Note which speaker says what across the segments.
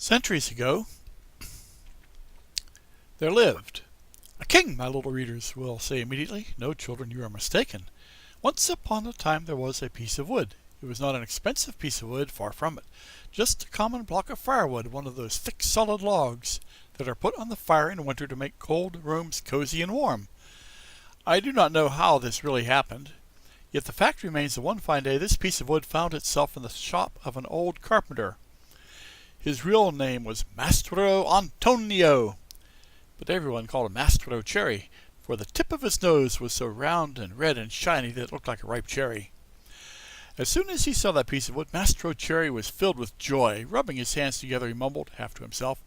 Speaker 1: Centuries ago, there lived a king, my little readers will say immediately. No, children, you are mistaken. Once upon a time there was a piece of wood. It was not an expensive piece of wood, far from it. Just a common block of firewood, one of those thick, solid logs that are put on the fire in winter to make cold rooms cozy and warm. I do not know how this really happened, yet the fact remains that one fine day this piece of wood found itself in the shop of an old carpenter. His real name was Mastro Antonio, but everyone called him Mastro Cherry, for the tip of his nose was so round and red and shiny that it looked like a ripe cherry. As soon as he saw that piece of wood, Mastro Cherry was filled with joy. Rubbing his hands together, he mumbled, half to himself,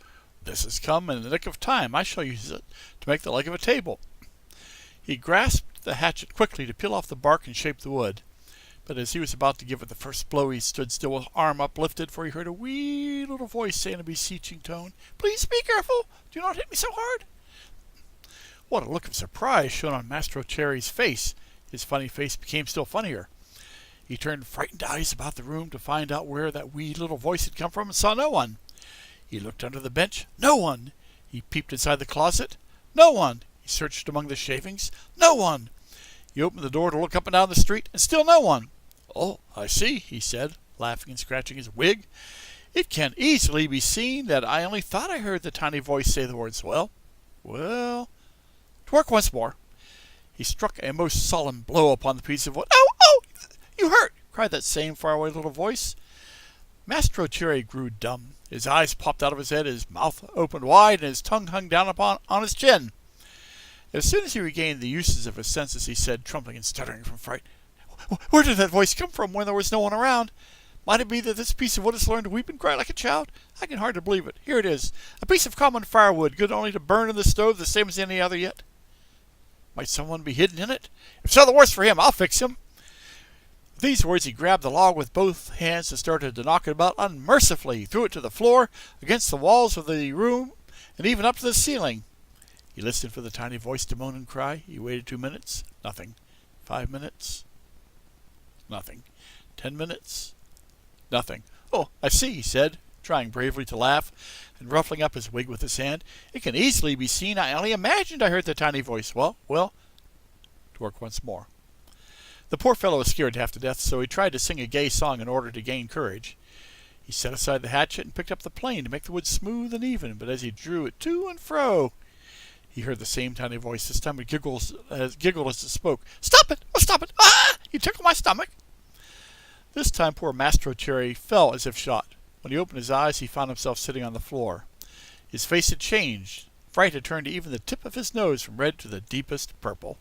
Speaker 1: "This has come in the nick of time. I shall use it to make the leg of a table." He grasped the hatchet quickly to peel off the bark and shape the wood. But as he was about to give it the first blow, he stood still with arm uplifted, for he heard a wee little voice say in a beseeching tone, "Please be careful. Do not hit me so hard." What a look of surprise shone on Mastro Cherry's face. His funny face became still funnier. He turned frightened eyes about the room to find out where that wee little voice had come from, and saw no one. He looked under the bench. No one. He peeped inside the closet. No one. He searched among the shavings. No one. He opened the door to look up and down the street, and still no one. "Oh, I see," he said, laughing and scratching his wig. "It can easily be seen that I only thought I heard the tiny voice say the words, well, to work once more." He struck a most solemn blow upon the piece of wood. "Oh, you hurt!" cried that same faraway little voice. Mastro Cherry grew dumb. His eyes popped out of his head, his mouth opened wide, and his tongue hung down on his chin. As soon as he regained the uses of his senses, he said, trembling and stuttering from fright, "Where did that voice come from when there was no one around? Might it be that this piece of wood has learned to weep and cry like a child? I can hardly believe it. Here it is, a piece of common firewood, good only to burn in the stove, the same as any other yet. Might someone be hidden in it? If so, the worse for him. I'll fix him." With these words, he grabbed the log with both hands and started to knock it about unmercifully. He threw it to the floor, against the walls of the room, and even up to the ceiling. He listened for the tiny voice to moan and cry. He waited 2 minutes. Nothing. 5 minutes. Nothing. 10 minutes. Nothing. "Oh, I see," he said, trying bravely to laugh, and ruffling up his wig with his hand. "It can easily be seen. I only imagined I heard the tiny voice. Well, to work once more." The poor fellow was scared half to death, so he tried to sing a gay song in order to gain courage. He set aside the hatchet and picked up the plane to make the wood smooth and even, but as he drew it to and fro, he heard the same tiny voice. This time it giggled as it spoke. "Stop it! Oh, stop it! Ah! You tickle my stomach!" This time poor Mastro Cherry fell as if shot. When he opened his eyes, he found himself sitting on the floor. His face had changed. Fright had turned even the tip of his nose from red to the deepest purple.